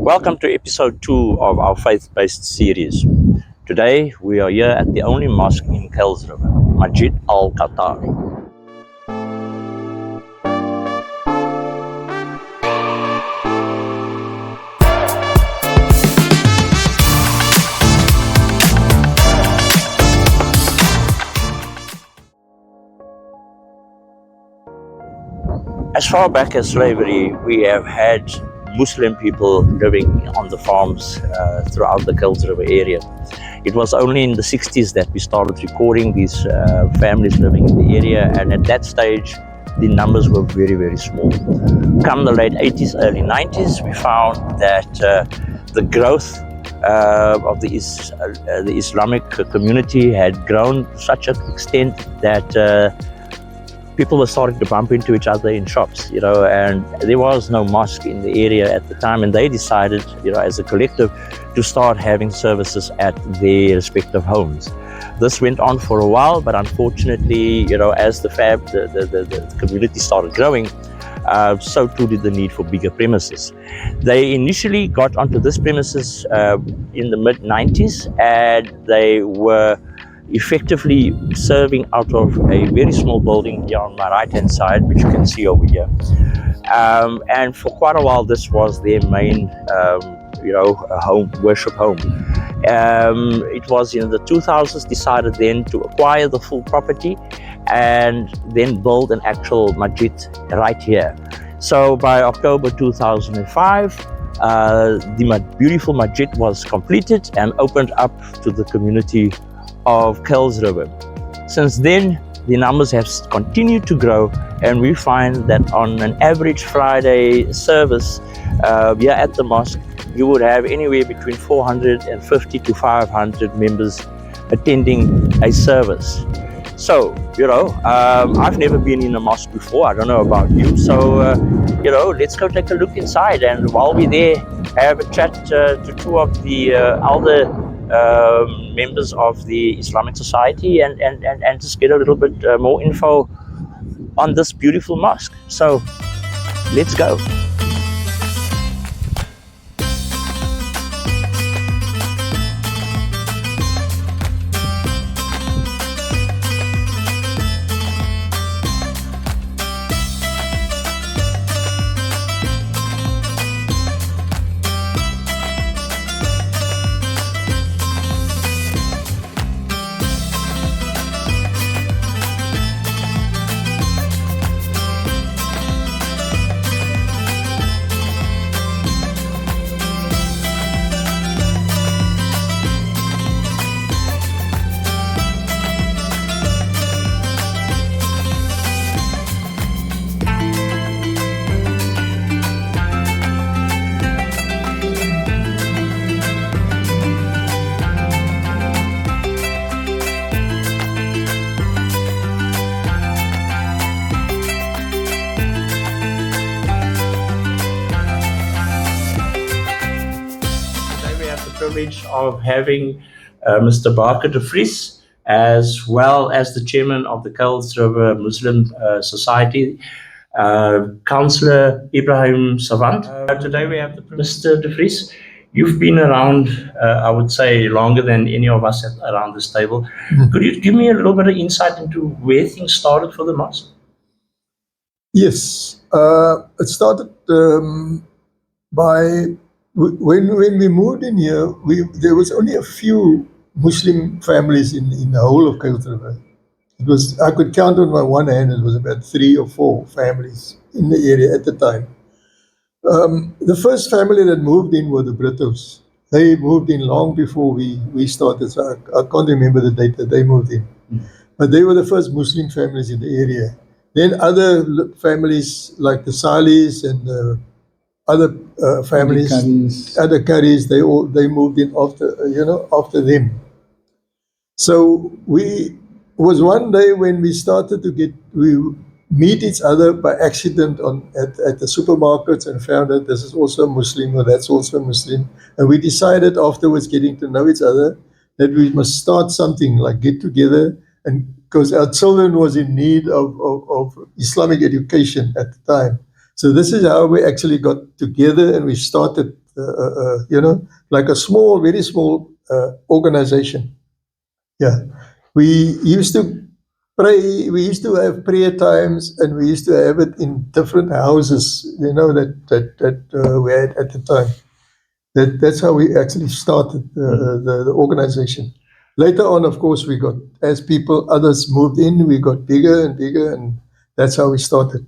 Welcome to episode 2 of our faith-based series. Today we are here at the only mosque in Kuils River, Majid Alqatari. As far back as slavery, we have had Muslim people living on the farms throughout the Kuils River area. It was only in the 60s that we started recording these families living in the area, and at that stage the numbers were very, very small. Come the late 80s, early 90s, we found that the growth of the Islamic community had grown to such an extent that people were starting to bump into each other in shops, and there was no mosque in the area at the time, and they decided, as a collective, to start having services at their respective homes. This went on for a while, but unfortunately, as the community started growing, so too did the need for bigger premises. They initially got onto this premises in the mid-90s, and they were effectively serving out of a very small building here on my right hand side, which you can see over here, and for quite a while this was their main worship home. It was in the 2000s decided then to acquire the full property and then build an actual masjid right here. So by October 2005 the beautiful masjid was completed and opened up to the community of Kuils River. Since then, the numbers have continued to grow, and we find that on an average Friday service here at the mosque, you would have anywhere between 450 to 500 members attending a service. So, I've never been in a mosque before. I don't know about you. So, let's go take a look inside, and while we're there, have a chat to two of the elder members of the Islamic Society and just get a little bit more info on this beautiful mosque. So let's go. Privilege of having Mr. Barker de Vries, as well as the chairman of the Kuils River Muslim Society, Councillor Ibrahim Savant. Today we have Mr. de Vries. You've been around, I would say, longer than any of us around this table. Mm-hmm. Could you give me a little bit of insight into where things started for the mosque? Yes, it started by when we moved in here. There was only a few Muslim families in the whole of Kuils River. It was, I could count on my one hand, it was about 3 or 4 families in the area at the time. The first family that moved in were the Britos. They moved in long before we started, so I can't remember the date that they moved in. But they were the first Muslim families in the area. Then other families like the Salis and the other families, other Karis, they moved in after them. So we was one day when we started to we meet each other by accident at the supermarkets and found that this is also Muslim or that's also Muslim, and we decided afterwards, getting to know each other, that we must start something like get together, and because our children was in need of Islamic education at the time. So this is how we actually got together, and we started like a small, very small organization. Yeah, we used to pray. We used to have prayer times, and we used to have it in different houses. That we had at the time. That's how we actually started the organization. Later on, of course, we got, as others moved in, we got bigger and bigger, and that's how we started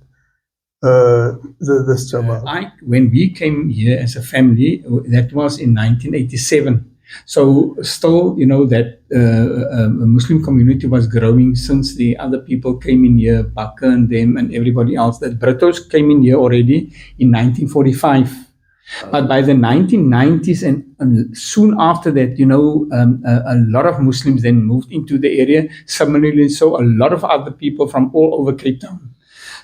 this Jamaat. When we came here as a family, that was in 1987. So still, that Muslim community was growing since the other people came in here, Bakker and them and everybody else. That Britos came in here already in 1945. But by the 1990s and soon after that, a lot of Muslims then moved into the area. Similarly, so a lot of other people from all over Cape Town.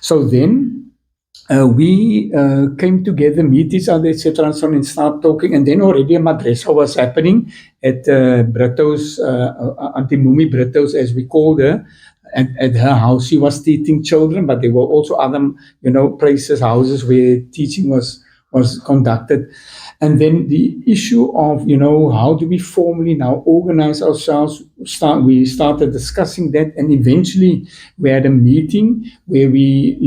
So then we came together, meet each other, etc., and so on, and start talking. And then already a madrasa was happening at Brito's, Auntie Mumi Brito's, as we called her. At her house, she was teaching children, but there were also other, places, houses where teaching was conducted. And then the issue of, how do we formally now organize ourselves? We started discussing that, and eventually we had a meeting where we,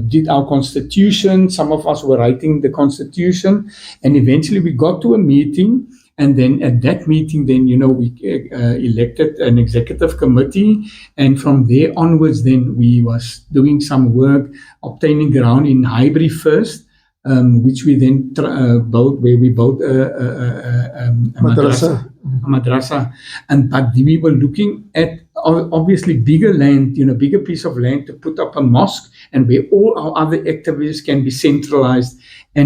did our constitution. Some of us were writing the constitution, and eventually we got to a meeting. And then at that meeting, then, we elected an executive committee. And from there onwards, then we was doing some work, obtaining ground in Highbury first, which we then built, where we built a madrasa. But we were looking at obviously bigger land, bigger piece of land to put up a mosque, and where all our other activities can be centralized. But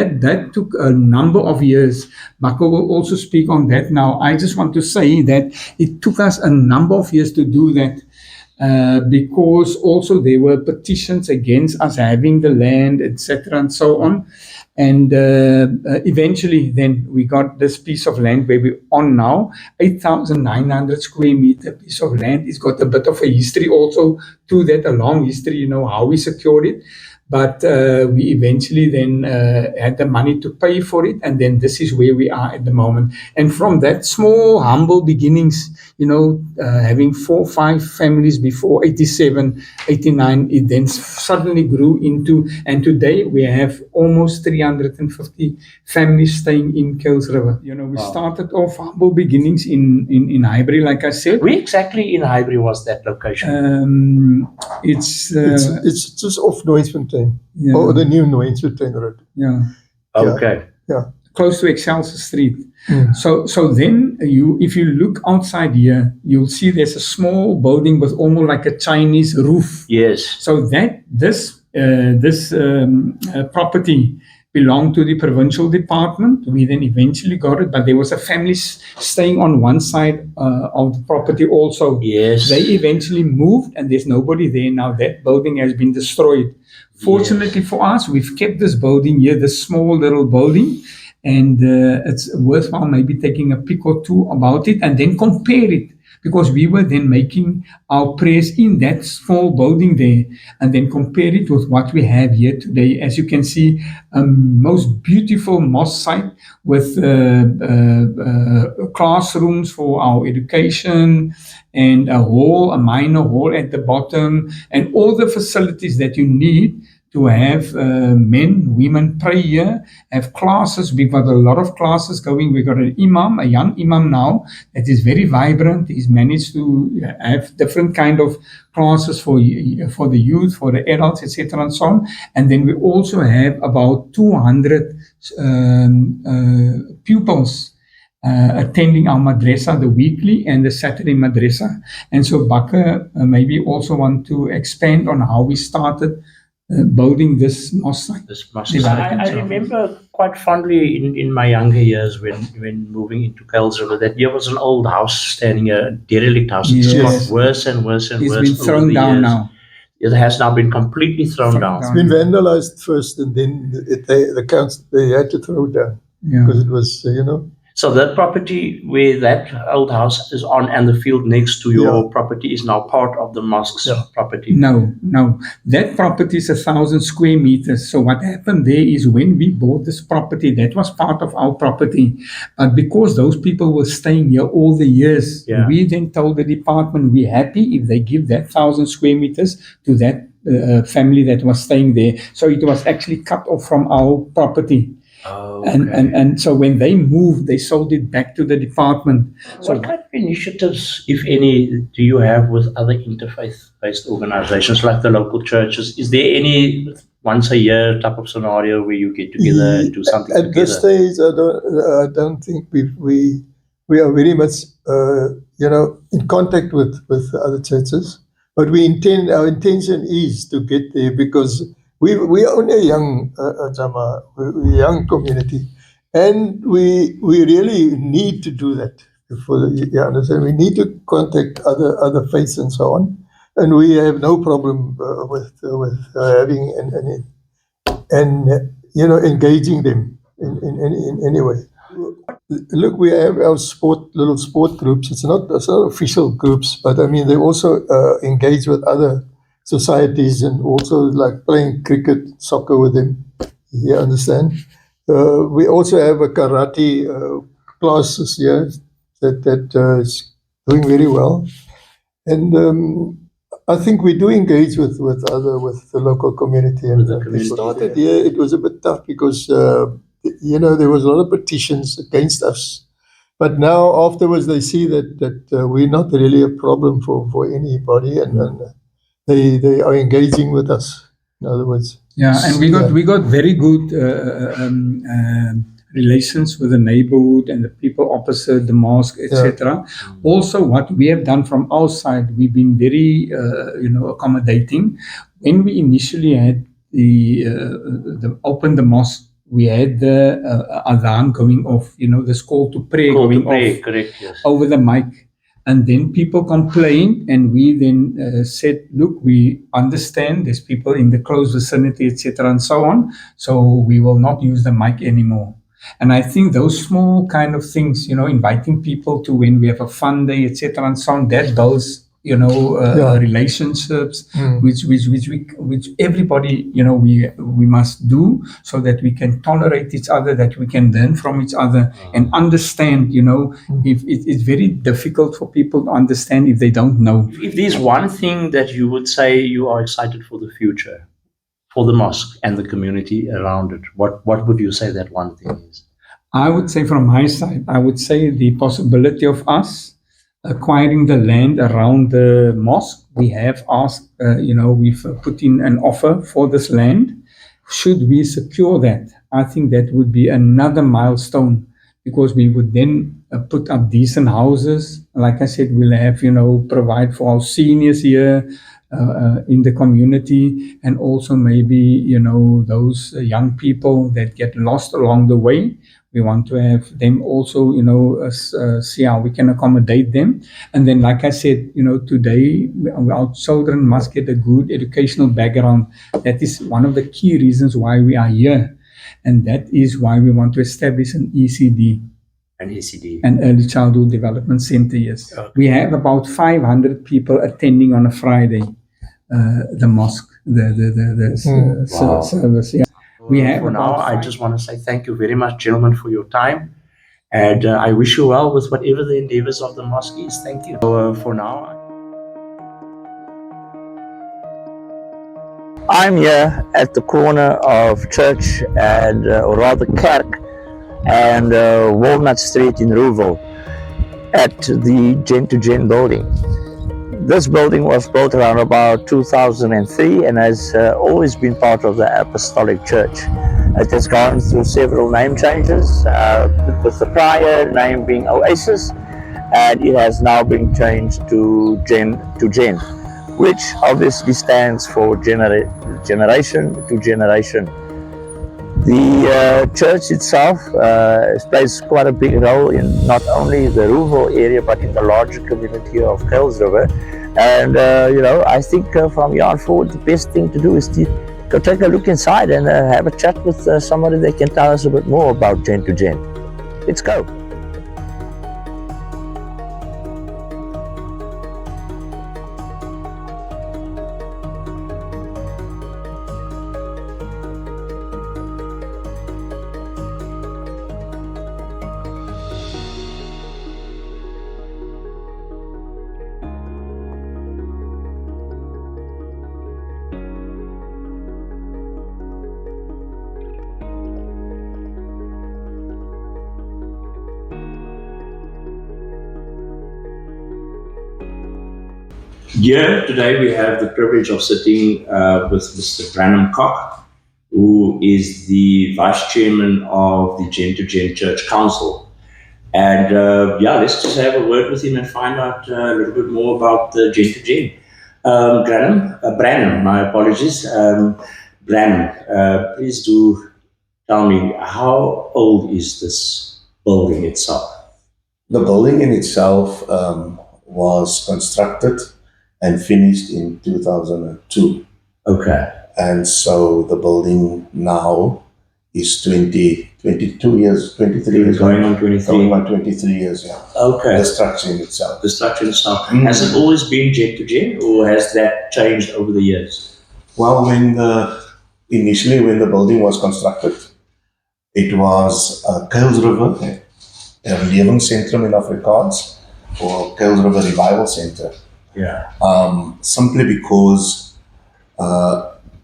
that took a number of years. Bakker will also speak on that now. I just want to say that it took us a number of years to do that. Because also there were petitions against us having the land, etc., and so on. And eventually then we got this piece of land where we're on now, 8,900 square meter piece of land. It's got a bit of a history also to that, a long history, how we secured it. But we eventually then had the money to pay for it, and then this is where we are at the moment. And from that small, humble beginnings, having 4 or 5 families before 87, 89, it then suddenly grew into, and today we have almost 350 families staying in Kuils River. We started off humble beginnings in Highbury, like I said. Where exactly in Highbury was that location? It's just off Nooinsfontein. Yeah. Or the new Nooinsfontein road. Yeah. Okay. Yeah. Close to Excelsior Street. Mm. So then if you look outside here, you'll see there's a small building with almost like a Chinese roof. Yes. So this property belonged to the provincial department. We then eventually got it, but there was a family staying on one side of the property also. Yes. They eventually moved, and there's nobody there now. That building has been destroyed. Fortunately for us, we've kept this building here, this small little building, and it's worthwhile maybe taking a pic or two about it and then compare it, because we were then making our prayers in that small building there, and then compare it with what we have here today. As you can see, a most beautiful mosque site with classrooms for our education, and a minor hall at the bottom, and all the facilities that you need to have men, women pray here, have classes. We've got a lot of classes going. We've got an imam, a young imam now, that is very vibrant. He's managed to have different kind of classes for the youth, for the adults, etc., and so on. And then we also have about 200 pupils attending our madrasa, the weekly and the Saturday madrasa. And so Bakker maybe also want to expand on how we started building this mosque. I remember quite fondly in my younger years when moving into Kuils River that there was an old house standing, a derelict house. It's got worse and worse and worse. It's been thrown down now. It has now been completely thrown down. It's been vandalized first, and then the council, they had to throw it down because it was, So that property where that old house is on and the field next to your property is now part of the mosque's property? No. That property is 1,000 square meters. So what happened there is when we bought this property, that was part of our property. But because those people were staying here all the years, we then told the department we're happy if they give that 1,000 square meters to that family that was staying there. So it was actually cut off from our property. And so when they moved, they sold it back to the department. So what kind of initiatives, if any, do you have with other interfaith-based organizations like the local churches? Is there any once a year type of scenario where you get together and do something at together? this stage, I don't think we are very much in contact with other churches, but our intention is to get there, because we are only a young Jama, we're a young community, and we really need to do that. You understand? We need to contact other faiths and so on, and we have no problem with having and engaging them in any way. Look, we have our little sport groups. It's not official groups, but I mean they also engage with other societies and also like playing cricket, soccer with them. You understand? We also have a karate classes here that is doing very well, and I think we do engage with the local community. And we started here. It was a bit tough because there was a lot of petitions against us. But now afterwards they see that we're not really a problem for anybody, and they are engaging with us. In other words, and we got very good relations with the neighborhood and the people opposite the mosque, etc. Also, what we have done from our side, we've been very accommodating. When we initially had opened the mosque, we had the adhan going off, this call to pray going off, correct, yes, over the mic. And then people complained, and we then said, look, we understand there's people in the close vicinity, etc., and so on, so we will not use the mic anymore. And I think those small kind of things, inviting people to when we have a fun day, etc., and so on, that builds, relationships, which everybody, we must do, so that we can tolerate each other, that we can learn from each other and understand. If it's very difficult for people to understand if they don't know. If there's one thing that you would say you are excited for the future, for the mosque and the community around it, what would you say that one thing is? I would say from my side, the possibility of us acquiring the land around the mosque. We have asked, we've put in an offer for this land. Should we secure that, I think that would be another milestone, because we would then put up decent houses. Like I said, we'll have, provide for our seniors here in the community, and also maybe, those young people that get lost along the way. We want to have them also, see how we can accommodate them. And then, like I said, today our children must get a good educational background. That is one of the key reasons why we are here. And that is why we want to establish an ECD. An Early Childhood Development Center, yes. Okay. We have about 500 people attending on a Friday, the mosque, service. Yeah. For now, I just want to say thank you very much, gentlemen, for your time. And I wish you well with whatever the endeavors of the mosque is. Thank you. So, for now, I'm here at the corner of Church and, or rather Kerk, and Walnut Street in Rouxville at the Gen2Gen building. This building was built around about 2003 and has always been part of the Apostolic Church. It has gone through several name changes, with the prior name being Oasis, and it has now been changed to Gen2Gen, which obviously stands for generation to generation. The church itself plays quite a big role in not only the Rouxville area but in the larger community of Kuils River. And I think from here on forward, the best thing to do is to go take a look inside and have a chat with somebody that can tell us a bit more about Gen2Gen. Let's go. Here today we have the privilege of sitting with Mr. Branham Cock, who is the Vice Chairman of the Gen2Gen Church Council. And let's just have a word with him and find out a little bit more about the Gen2Gen. Branham, my apologies. Branham, please do tell me, how old is this building itself? The building in itself was constructed and finished in 2002. Okay. And so the building now is 22 years, 23 years. Going on 23. Going on 23 years, yeah. Okay. The structure in itself. The structure itself. Has it always been Gen2Gen, or has that changed over the years? Well, initially when the building was constructed, it was Kuils River, Lewenscentrum in Afrikaans, or Kuils River Revival Center. Yeah. Simply because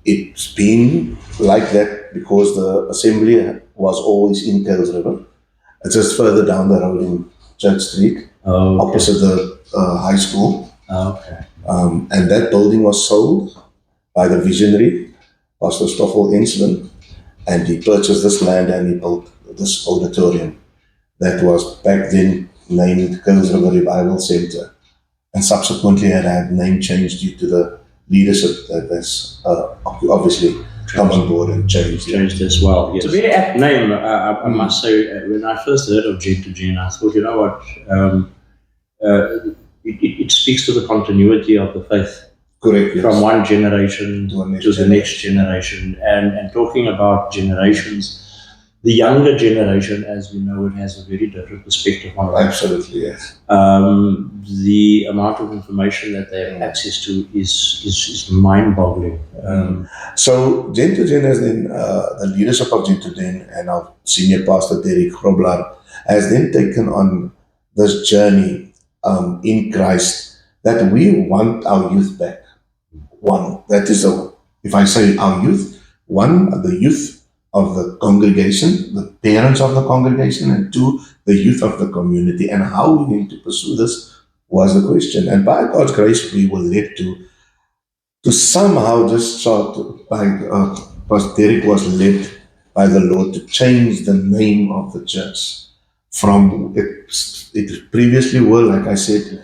it's been like that because the assembly was always in Kuils River. It's just further down the road in Church Street, opposite the high school. Okay. And that building was sold by the visionary, Pastor Stoffel Ensman, and he purchased this land and he built this auditorium that was back then named Kuils River Revival Center, and subsequently had name change due to the leadership that has obviously come on board and changed. Changed as well, yes. It's a very apt name, I must say. When I first heard of Gen2Gen, I thought, you know what, it speaks to the continuity of the faith. Correct, yes. From one generation to the next generation. And talking about generations, the younger generation, as we know, it has a very different perspective on life. Absolutely, yes. The amount of information that they have access to is mind-boggling. So Gen2Gen has then, the leadership of Gen2Gen and our senior pastor, Derek Grobler, has then taken on this journey in Christ that we want our youth back. One, that is, if I say our youth, one, the youth of the congregation, the parents of the congregation, and two, the youth of the community. And how we need to pursue this was the question. And by God's grace, we were led to somehow just Pastor Derek was led by the Lord to change the name of the church from it previously were, like I said,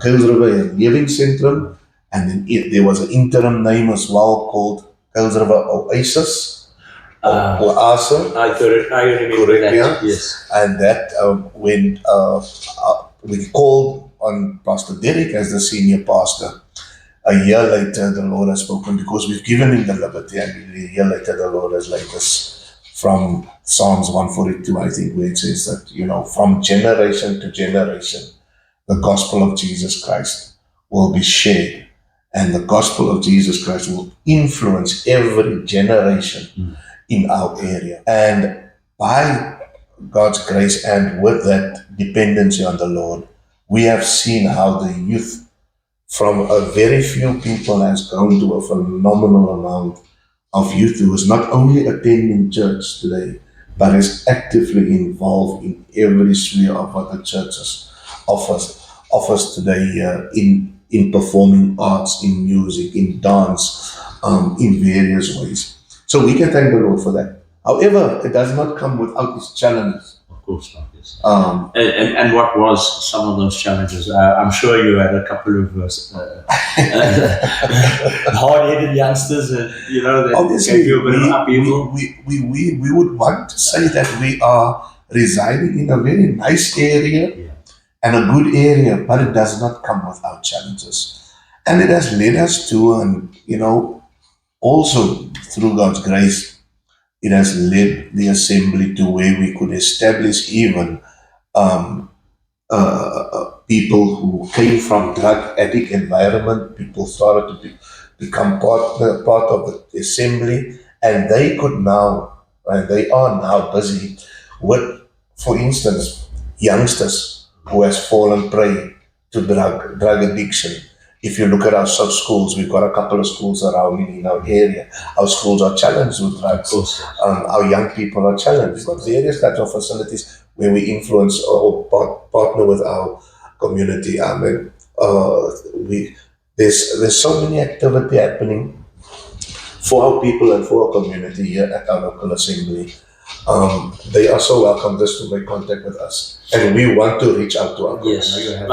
Kuils River Lewenscentrum, and then there was an interim name as well called Kuils River Oasis. Oasis. I remember Correct, that. yeah. Yes. And that when we called on Pastor Derek as the senior pastor, a year later the Lord has spoken, because we've given him the liberty, and a year later the Lord has laid us from Psalms 142, I think, where it says that, from generation to generation, the gospel of Jesus Christ will be shared, and the gospel of Jesus Christ will influence every generation in our area. And by God's grace and with that dependency on the Lord, we have seen how the youth from a very few people has grown to a phenomenal amount of youth who is not only attending church today, but is actively involved in every sphere of what the church offers today in performing arts, in music, in dance, in various ways. So we can thank the Lord for that. However, it does not come without its challenges. Of course not, yes. And what was some of those challenges? I'm sure you had a couple of hard-headed youngsters that, that obviously, gave you a bit of upheaval. We would want to say that we are residing in a very nice area and a good area, but it does not come without challenges. And it has led us to, also through God's grace, it has led the assembly to where we could establish even people who came from drug addict environment. People started to become part of the assembly, and they could now, and they are now busy with, for instance, youngsters who has fallen prey to drug addiction. If you look at our schools, we've got a couple of schools around in our area. Our schools are challenged with drugs. Our young people are challenged. We've got various types of facilities where we influence or partner with our community. there's so many activity happening for our people and for our community here at our local assembly. They are so welcome just to make contact with us, and we want to reach out to our community. Yes,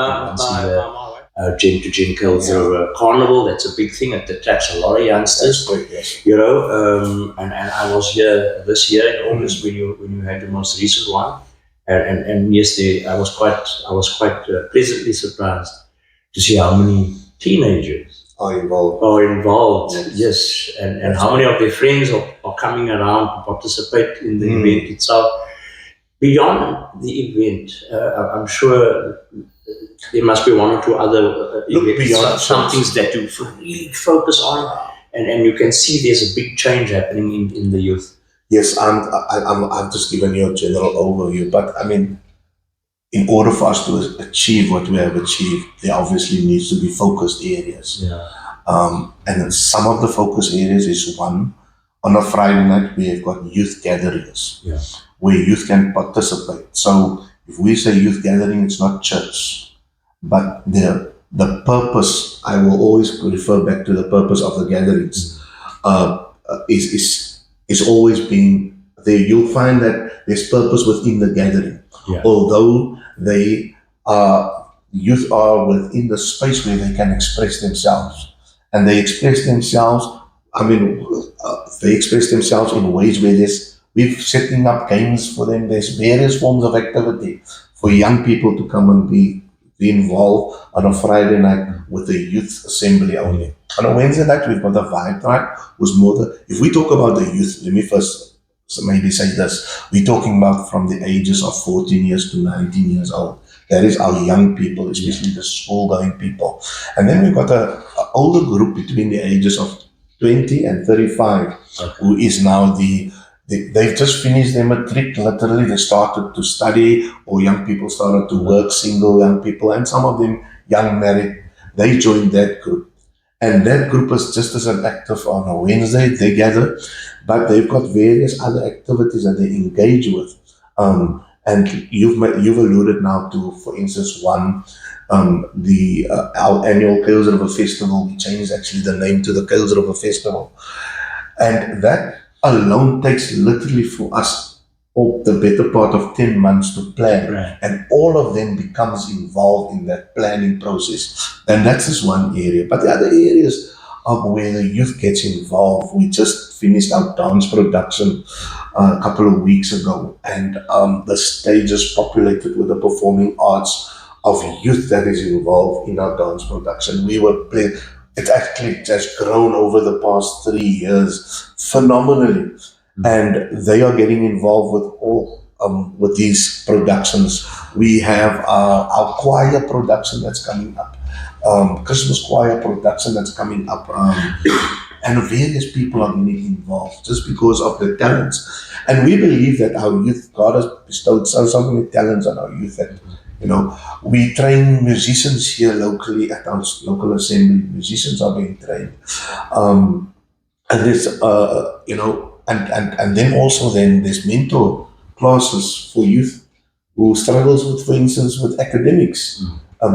Gen2Gen Kuils River Carnival. That's a big thing. It attracts a lot of youngsters. That's great, yes. You know, and I was here this year in August when you had the most recent one, and yesterday I was quite pleasantly surprised to see how many teenagers Are involved. Yes, and how many of their friends are coming around to participate in the event itself. Beyond the event, I'm sure there must be one or two other events, some things that you really focus on, and you can see there's a big change happening in the youth. Yes, I've just given you a general overview, but I mean, in order for us to achieve what we have achieved, there obviously needs to be focused areas. Yeah. And some of the focus areas is one, on a Friday night we have got youth gatherings where youth can participate. So if we say youth gathering, it's not church, but the purpose, I will always refer back to the purpose of the gatherings, is always being there. You'll find that there's purpose within the gathering. Yeah. Although youth are within the space where they can express themselves. And they express themselves, they express themselves in ways where we're setting up games for them. There's various forms of activity for young people to come and be involved on a Friday night with the youth assembly only. On a Wednesday night, we've got a vibe track, who's more if we talk about the youth, let me first maybe say this. We're talking about from the ages of 14 years to 19 years old. That is our young people, especially the school-going people. And then we've got an older group between the ages of 20 and 35, who is now they've just finished their matric, literally. They started to study, or young people started to work, single young people, and some of them young married. They joined that group. And that group is just as an active on a Wednesday, they gather, but they've got various other activities that they engage with. And you've alluded now to, for instance, one, our annual Kuils River Festival. We changed actually the name to the Kuils River Festival. And that alone takes literally for us the better part of 10 months to plan. Right. And all of them becomes involved in that planning process. And that's just one area. But the other areas of where the youth gets involved, we just finished our dance production a couple of weeks ago. And the stage is populated with the performing arts of youth that is involved in our dance production. We were playing. It actually has grown over the past 3 years phenomenally. And they are getting involved with all with these productions. We have our choir production that's coming up, Christmas choir production that's coming up, and various people are getting involved just because of the talents. And we believe that our youth, God has bestowed so many talents on our youth that, we train musicians here locally at our local assembly. Musicians are being trained, and there's And then also there's mentor classes for youth who struggles with, for instance, with academics.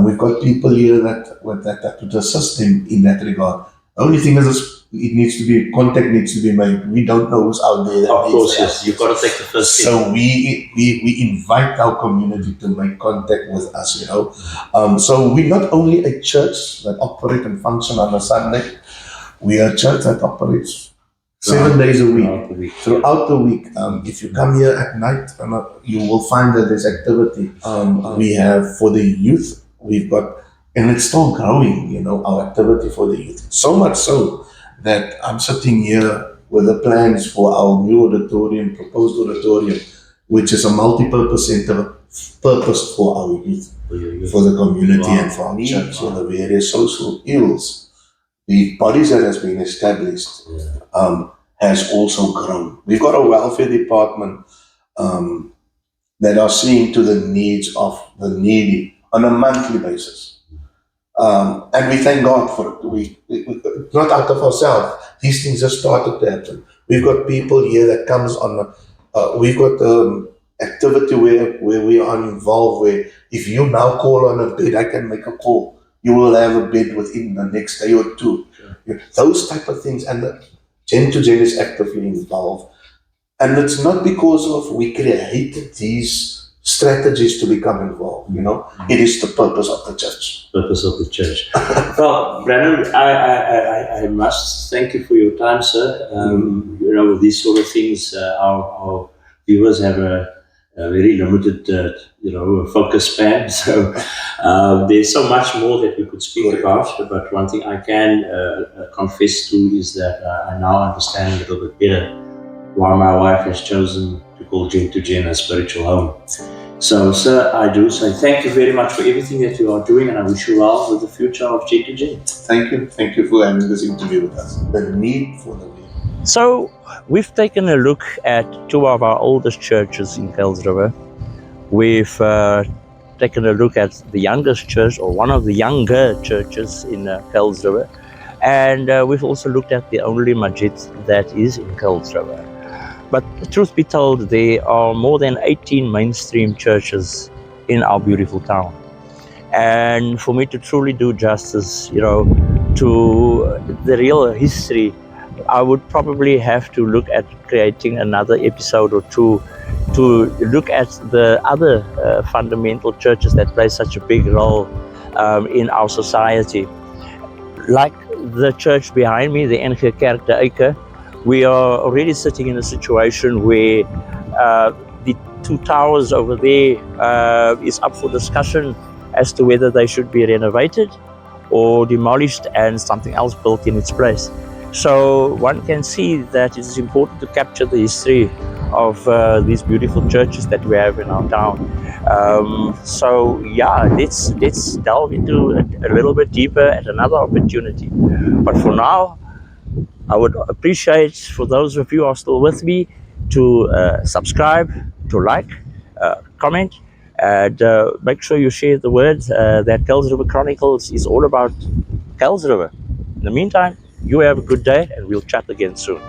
We've got people here that would assist them in that regard. The only thing is contact needs to be made. We don't know who's out there. Of course, yes. You've got to take the first step. So we invite our community to make contact with us, So we're not only a church that operate and function on a Sunday. We are a church that operates 7 days a week, throughout the week. If you come here at night, you will find that there's activity. We have for the youth, we've got, and it's still growing, our activity for the youth. So much so that I'm sitting here with the plans for our new proposed auditorium, which is a multi-purpose center, purpose for our youth, for the community and for our church, for the various social ills. The bodies that has been established has also grown. We've got a welfare department that are seeing to the needs of the needy on a monthly basis. And we thank God for it. We not out of ourselves. These things have started to happen. We've got people here that comes on, we've got activity where we are involved, where if you now call on a bed, I can make a call you will have a bed within the next day or two. Sure. Those type of things. And the Gen2Gen is actively involved. And it's not because of we created these strategies to become involved, It is the purpose of the church. Purpose of the church. Well, Brandon, I must thank you for your time, sir. These sort of things, our viewers have a very limited, focus span. So there's so much more that we could speak about. But one thing I can confess to is that I now understand a little bit better why my wife has chosen to call Gen2Gen a spiritual home. So, sir, I do say thank you very much for everything that you are doing, and I wish you well with the future of Gen2Gen. Thank you. Thank you for having this interview with us. The need for the way. So, we've taken a look at two of our oldest churches in Kuils River. We've taken a look at the youngest church, or one of the younger churches in Kuils River. And we've also looked at the only Majid that is in Kuils River. But truth be told, there are more than 18 mainstream churches in our beautiful town. And for me to truly do justice, to the real history, I would probably have to look at creating another episode or two to look at the other fundamental churches that play such a big role in our society. Like the church behind me, the NG Kerk de Eike, we are already sitting in a situation where the two towers over there is up for discussion as to whether they should be renovated or demolished and something else built in its place. So one can see that it is important to capture the history of these beautiful churches that we have in our town. Let's delve into a little bit deeper at another opportunity. But for now, I would appreciate for those of you who are still with me to subscribe, to like, comment, and make sure you share the word that Kuils River Chronicles is all about Kuils River. In the meantime, you have a good day, and we'll chat again soon.